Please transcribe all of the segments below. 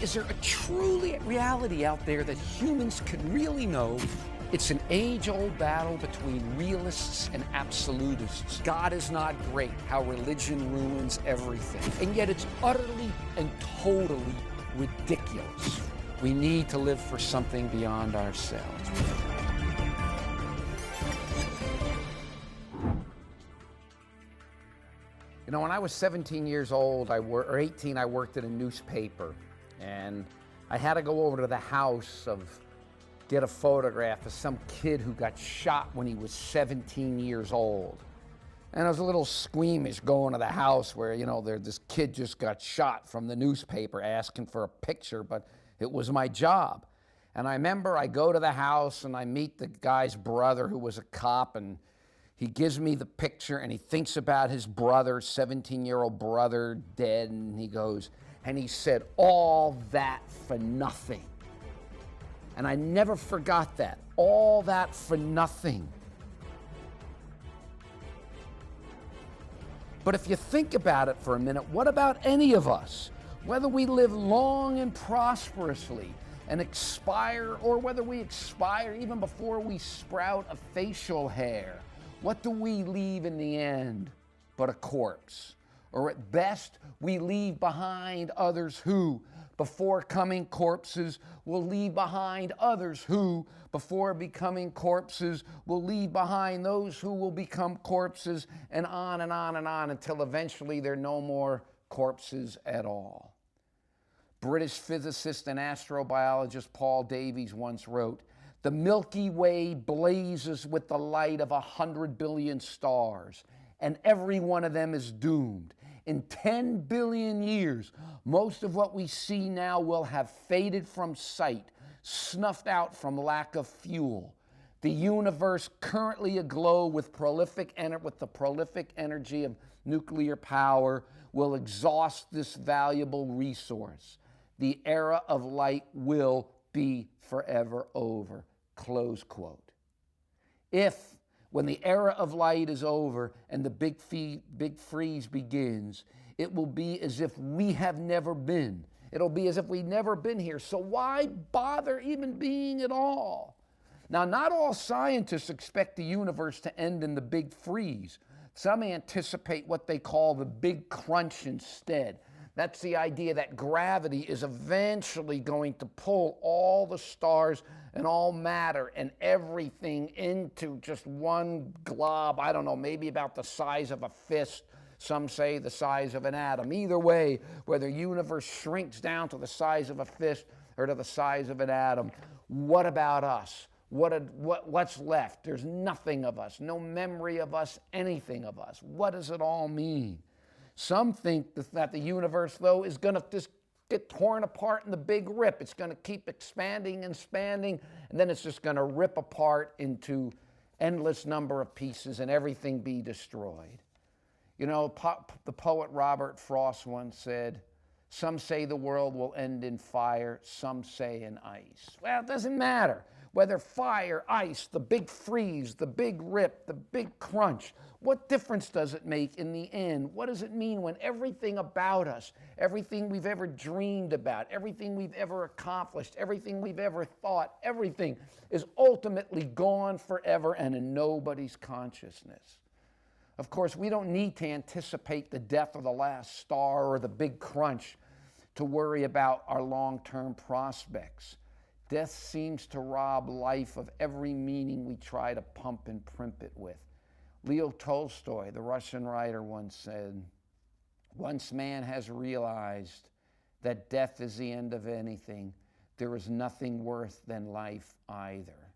Is there a truly reality out there that humans can really know? It's an age-old battle between realists and absolutists. God is not great, how religion ruins everything. And yet it's utterly and totally ridiculous. We need to live for something beyond ourselves. You know, when I was 17 years old, or 18, I worked at a newspaper. And I had to go over to the house get a photograph of some kid who got shot when he was 17 years old. And I was a little squeamish going to the house where, you know, this kid just got shot from the newspaper asking for a picture, but it was my job. And I remember I go to the house and I meet the guy's brother who was a cop, and he gives me the picture and he thinks about his brother, 17-year-old brother, dead, and he said, all that for nothing. And I never forgot that. All that for nothing. But if you think about it for a minute, what about any of us? Whether we live long and prosperously and expire, or whether we expire even before we sprout a facial hair, what do we leave in the end but a corpse? Or at best, we leave behind others who, before coming corpses, will leave behind others who, before becoming corpses, will leave behind those who will become corpses, and on and on and on until eventually there are no more corpses at all. British physicist and astrobiologist Paul Davies once wrote, "The Milky Way blazes with the light of 100 billion stars, and every one of them is doomed. In 10 billion years, most of what we see now will have faded from sight, snuffed out from lack of fuel. The universe, currently aglow with the prolific energy of nuclear power, will exhaust this valuable resource. The era of light will be forever over." Close quote. If, when the era of light is over and the big freeze begins, it will be as if we have never been. It'll be as if we've never been here. So why bother even being at all? Now, not all scientists expect the universe to end in the big freeze. Some anticipate what they call the big crunch instead. That's the idea that gravity is eventually going to pull all the stars and all matter and everything into just one glob, I don't know, maybe about the size of a fist. Some say the size of an atom. Either way, whether the universe shrinks down to the size of a fist or to the size of an atom, what about us? What's left? There's nothing of us, no memory of us, anything of us. What does it all mean? Some think that the universe, though, is going to just get torn apart in the big rip. It's going to keep expanding and expanding, and then it's just going to rip apart into endless number of pieces and everything be destroyed. You know, the poet Robert Frost once said, "Some say the world will end in fire, some say in ice." Well, it doesn't matter whether fire, ice, the big freeze, the big rip, the big crunch. What difference does it make in the end? What does it mean when everything about us, everything we've ever dreamed about, everything we've ever accomplished, everything we've ever thought, everything is ultimately gone forever and in nobody's consciousness? Of course, we don't need to anticipate the death of the last star or the big crunch to worry about our long-term prospects. Death seems to rob life of every meaning we try to pump and primp it with. Leo Tolstoy, the Russian writer, once said, "Once man has realized that death is the end of anything, there is nothing worse than life either."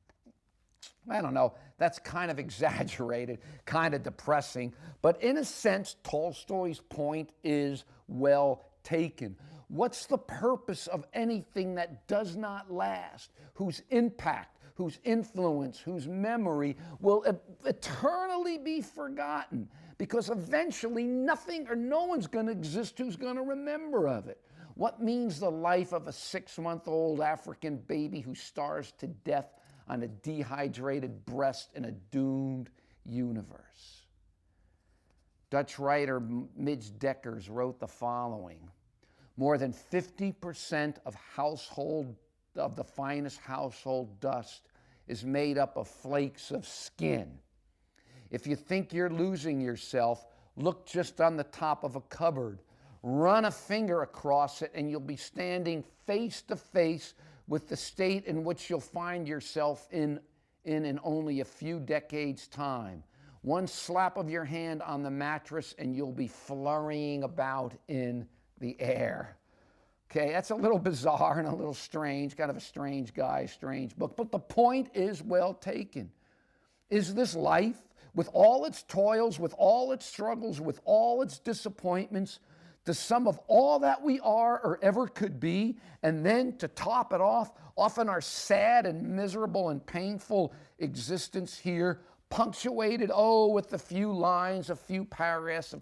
I don't know, that's kind of exaggerated, kind of depressing, but in a sense, Tolstoy's point is well taken. What's the purpose of anything that does not last, whose impact, whose influence, whose memory will eternally be forgotten? Because eventually nothing or no one's going to exist who's going to remember of it. What means the life of a 6-month-old African baby who starves to death on a dehydrated breast in a doomed universe? Dutch writer Midge Dekkers wrote the following: More than 50% of the finest household dust is made up of flakes of skin. If you think you're losing yourself, look just on the top of a cupboard. Run a finger across it and you'll be standing face to face with the state in which you'll find yourself in only a few decades' time. One slap of your hand on the mattress and you'll be flurrying about in the air. Okay, that's a little bizarre and a little strange, kind of a strange guy, strange book, but the point is well taken. Is this life, with all its toils, with all its struggles, with all its disappointments, the sum of all that we are or ever could be, and then to top it off, often our sad and miserable and painful existence here, punctuated, with a few lines, a few paragraphs, a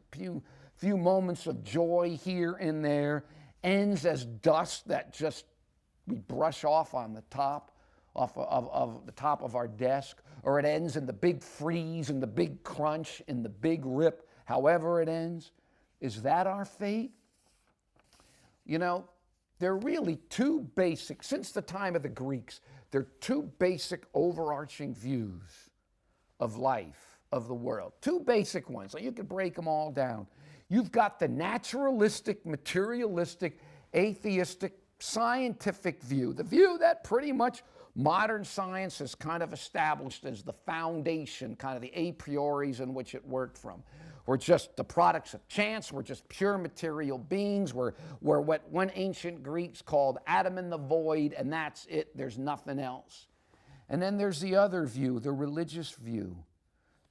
few moments of joy here and there, ends as dust that just we brush off on the top of the top of our desk, or it ends in the big freeze and the big crunch and the big rip, however it ends. Is that our fate? You know, there are really two basic, since the time of the Greeks, there are two basic overarching views of life, of the world. Two basic ones, so you could break them all down. You've got the naturalistic, materialistic, atheistic, scientific view, the view that pretty much modern science has kind of established as the foundation, kind of the a prioris in which it worked from. We're just the products of chance, we're just pure material beings, we're what one ancient Greeks called Adam in the void, and that's it, there's nothing else. And then there's the other view, the religious view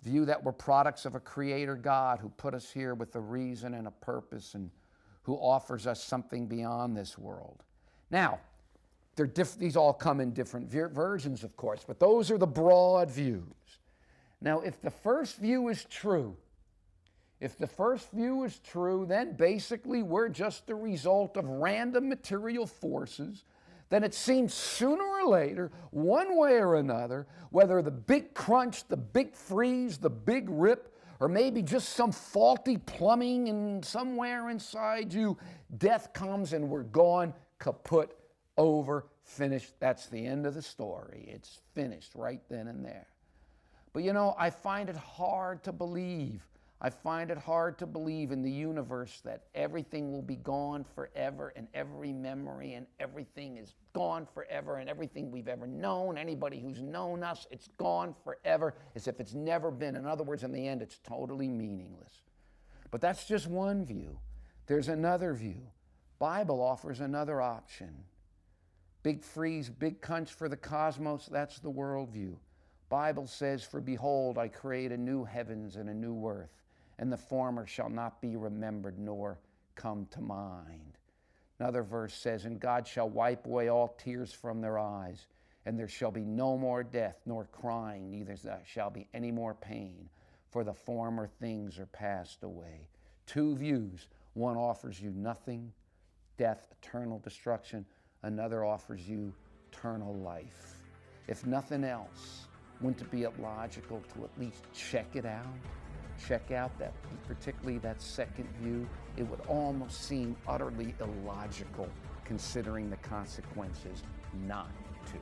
that we're products of a creator God who put us here with a reason and a purpose and who offers us something beyond this world. Now, these all come in different versions, of course, but those are the broad views. Now, if the first view is true, then basically we're just the result of random material forces. Then it seems sooner or later, one way or another, whether the big crunch, the big freeze, the big rip, or maybe just some faulty plumbing and somewhere inside you, death comes and we're gone, kaput, over, finished. That's the end of the story. It's finished right then and there. But you know, I find it hard to believe. I find it hard to believe in the universe that everything will be gone forever, and every memory and everything is gone forever, and everything we've ever known, anybody who's known us, it's gone forever, as if it's never been. In other words, in the end, it's totally meaningless. But that's just one view. There's another view. Bible offers another option. Big freeze, big crunch for the cosmos, that's the worldview. Bible says, "For behold, I create a new heavens and a new earth, and the former shall not be remembered nor come to mind." Another verse says, "And God shall wipe away all tears from their eyes, and there shall be no more death, nor crying, neither shall be any more pain, for the former things are passed away." Two views. One offers you nothing, death, eternal destruction. Another offers you eternal life. If nothing else, wouldn't it be logical to at least check it out? Check out that, particularly that second view. It would almost seem utterly illogical, considering the consequences, not to.